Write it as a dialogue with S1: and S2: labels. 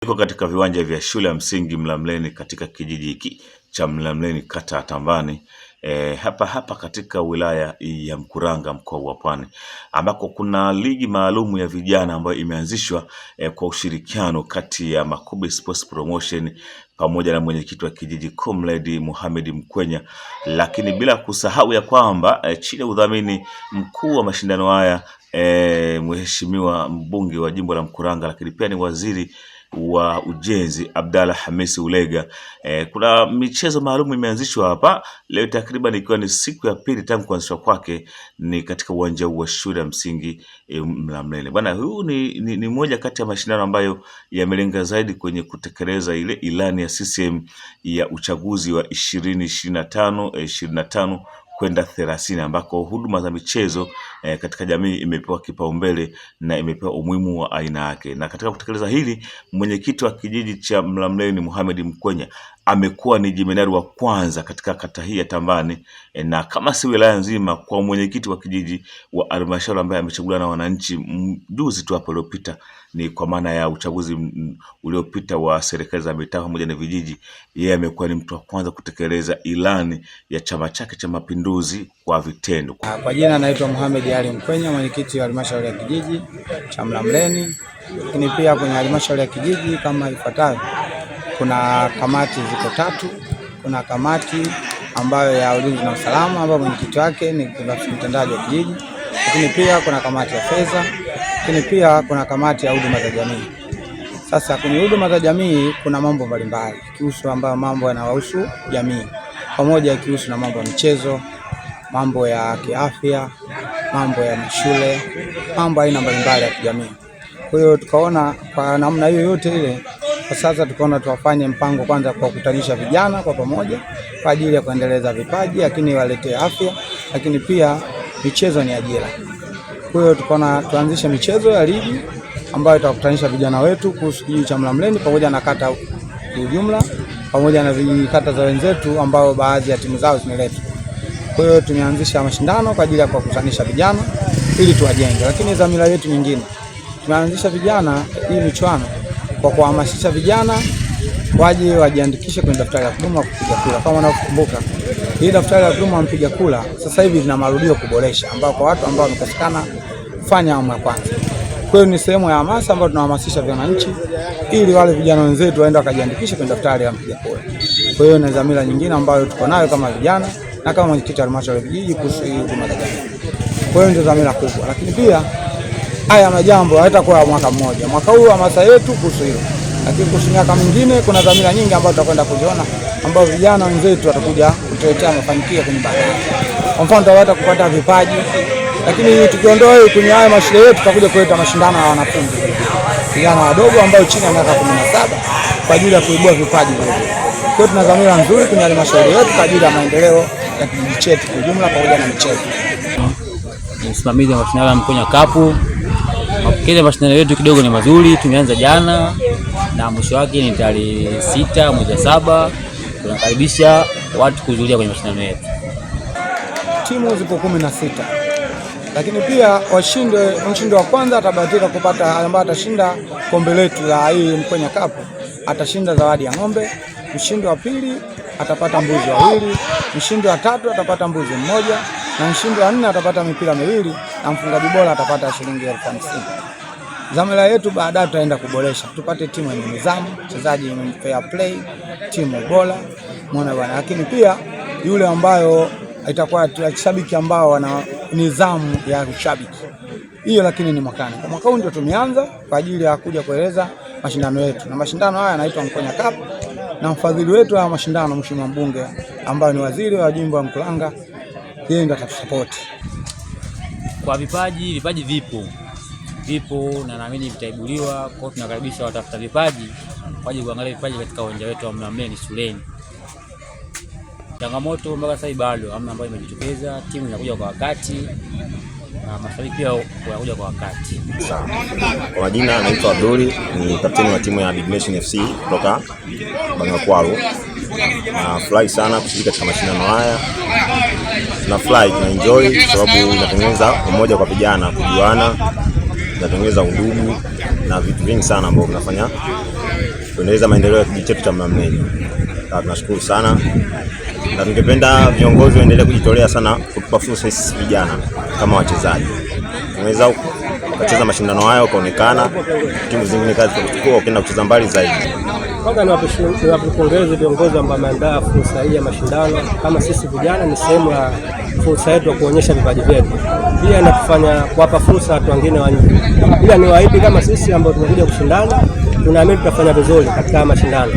S1: Niko katika viwanja vya shule ya msingi Mlamleni katika kijiji hiki cha Mlamleni kata ya Tambani, hapa katika wilaya ya Mkuranga mkoa wa Pwani, ambako kuna ligi maalumu ya vijana ambayo imeanzishwa kwa ushirikiano kati ya Makubi Sports Promotion pamoja na mwenyekiti wa kijiji Comrade Mohamed Mkwenya, lakini bila kusahau ya kwamba chini ya udhamini mkuu wa mashindano haya mheshimiwa mbunge wa jimbo la Mkuranga, lakini pia ni waziri wa ujenzi Abdalla Hamisi Ulega. Kuna michezo maalum imeanzishwa hapa leo, takriban ikiwa ni siku ya pili tangu kuanzishwa kwake, ni katika uwanja wa shule ya msingi Mlamleni. Bwana, huu ni moja kati ya mashindano ambayo yamelenga zaidi kwenye kutekeleza ile ilani ya CCM ya uchaguzi wa 2025 kwenda 30, ambako huduma za michezo katika jamii imepewa kipaumbele na imepewa umuhimu wa aina yake. Na katika kutekeleza hili, mwenyekiti wa kijiji cha Mlamleni Mohamed Mkwenya amekuwa ni jemadari wa kwanza katika kata hii ya Tambani, na kama si wilaya nzima, kwa mwenyekiti wa kijiji wa halmashauri ambaye amechaguliwa na wananchi juzi tu hapo uliopita, ni kwa maana ya uchaguzi uliopita wa serikali za mitaa pamoja na vijiji. Yeye amekuwa ni mtu wa kwanza kutekeleza ilani ya chama chake cha Mapinduzi kwa vitendo.
S2: Kwa jina naitwa Mohamed Ali Mkwenya, mwenyekiti wa halmashauri ya kijiji cha Mlamleni. Lakini pia kwenye halmashauri ya kijiji kama ifuatavyo: kuna kamati ziko 3. Kuna kamati ambayo ya ulinzi na usalama ambayo mwenyekiti wake ni mtendaji wa kijiji, lakini pia kuna kamati ya fedha, lakini pia kuna kamati ya huduma za jamii. Sasa kwenye huduma za jamii kuna mambo mbalimbali kihusu ambayo mambo yanawahusu jamii, pamoja kihusu na mambo ya michezo, mambo ya kiafya, mambo ya shule, mambo aina mbalimbali ya kijamii. Kwa hiyo tukaona kwa namna hiyo yote ile, kwa sasa tukaona tuwafanye mpango kwanza kwa kukutanisha vijana kwa pamoja kwa ajili ya kuendeleza vipaji, lakini waletee afya, lakini pia michezo ni ajira. Kwa hiyo tukaona tuanzishe michezo ya ligi ambayo itakutanisha vijana wetu kuhusu kijiji cha Mlamleni pamoja na kata kwa ujumla, pamoja na kata za wenzetu ambao baadhi ya timu zao zimeletwa. Kwa hiyo tumeanzisha mashindano kwa ajili ya kuwakutanisha vijana ili tuwajenge, lakini dhamira yetu nyingine tumeanzisha vijana hii michuano kwa kuhamasisha vijana waje wajiandikishe kwenye daftari la kudumu kupiga kura. Kama unakumbuka, hii daftari la kudumu mpiga kura sasa hivi lina marudio kuboresha, ambao kwa watu ambao wamekosekana kufanya awamu ya kwanza. Kwa hiyo ni sehemu ya hamasa ambayo tunahamasisha wananchi ili wale vijana wenzetu waende wakajiandikishe kwenye daftari la mpiga kura. Kwa hiyo ni dhamira nyingine ambayo tuko nayo kama vijana na kama mwenyekiti wa halmashauri ya kijiji kuhusu hii huduma za jamii. Kwa hiyo ndio dhamira kubwa, lakini pia haya majambo hayatakuwa mwaka mmoja. Mwaka huu hamasa yetu kuhusu hilo, lakini kuhusu miaka mingine kuna dhamira nyingi ambazo tutakwenda kuziona, ambao vijana wenzetu watakuja kutuletea mafanikio kwenye baadaye. Kwa mfano tutaweza kupata vipaji, lakini tukiondoa hiyo kwenye haya mashule yetu tutakuja kuleta mashindano ya wanafunzi vijana wadogo ambao chini ya miaka 17 kwa ajili ya kuibua vipaji vile. Kwa hiyo tuna dhamira nzuri kwenye halmashauri yetu kwa ajili ya maendeleo ya kijiji chetu kwa ujumla pamoja na michezo.
S3: Msimamizi wa mashindano ya Mkonya Cup. Mapokezi ya mashindano yetu kidogo ni mazuri. Tumeanza jana na mwisho wake ni tarehe 6 mwezi wa 7. Tunakaribisha watu kuhudhuria kwenye mashindano yetu.
S2: Timu zipo 16. Lakini pia mshindi wa kwanza atabahatika kupata, ambaye atashinda kombe letu la hii Mkonya Cup atashinda zawadi ya ng'ombe. Mshindi wa pili atapata mbuzi 2, mshindi wa 3 atapata mbuzi 1, na mshindi wa 4 atapata mipira 2, na mfungaji bora atapata shilingi 50,000. Dhamira yetu baadaye tutaenda kuboresha, tupate timu yenye nidhamu, wachezaji fair play, timu bora, muone bwana. Lakini pia yule ambayo itakuwa shabiki ambao wana nidhamu ya ushabiki hiyo, lakini ni mwakani. Kwa mwaka huu ndio tumeanza kwa ajili ya kuja kueleza mashindano yetu, na mashindano haya yanaitwa Mkonya Cup, na mfadhili wetu wa mashindano mheshimiwa mbunge ambaye ni waziri wa jimbo la Mkuranga, yeye ndiye atatusupport.
S3: Kwa vipaji vipo na naamini vitaibuliwa. Kwa hiyo tunakaribisha watafuta vipaji waje kuangalia vipaji katika uwanja wetu wa Mlamleni shuleni. Changamoto mpaka sasa bado hamna ambayo imejitokeza. Timu inakuja kwa wakati na mashabiki pia wanakuja kwa wakati.
S4: Kwa majina anaitwa Abduli, ni kapteni wa timu ya Big Nation FC kutoka Bangakwaru. Nafurahi sana kushiriki katika mashindano haya. Tunafurahi, tunaenjoy sababu inatengeneza umoja kwa vijana, kujuana, inatengeneza undugu na vitu vingi sana ambavyo vinafanya kuendeleza maendeleo ya kijiji chetu cha Mlamleni. Tunashukuru sana na tungependa viongozi waendelee kujitolea sana kutupa fursa sisi vijana kama wachezaji. Tunaweza kucheza mashindano haya ukaonekana, timu zingine kazi kuchukua ukaenda kucheza mbali zaidi.
S5: Kwanza niwapongeze viongozi ambao wameandaa fursa hii ya mashindano. Kama sisi vijana ni sehemu ya fursa yetu ya kuonyesha vipaji vyetu, pia natufanya kuwapa fursa watu wengine wa nje. Ila niwaahidi kama sisi ambao tumekuja kushindana, tunaamini tutafanya vizuri katika mashindano.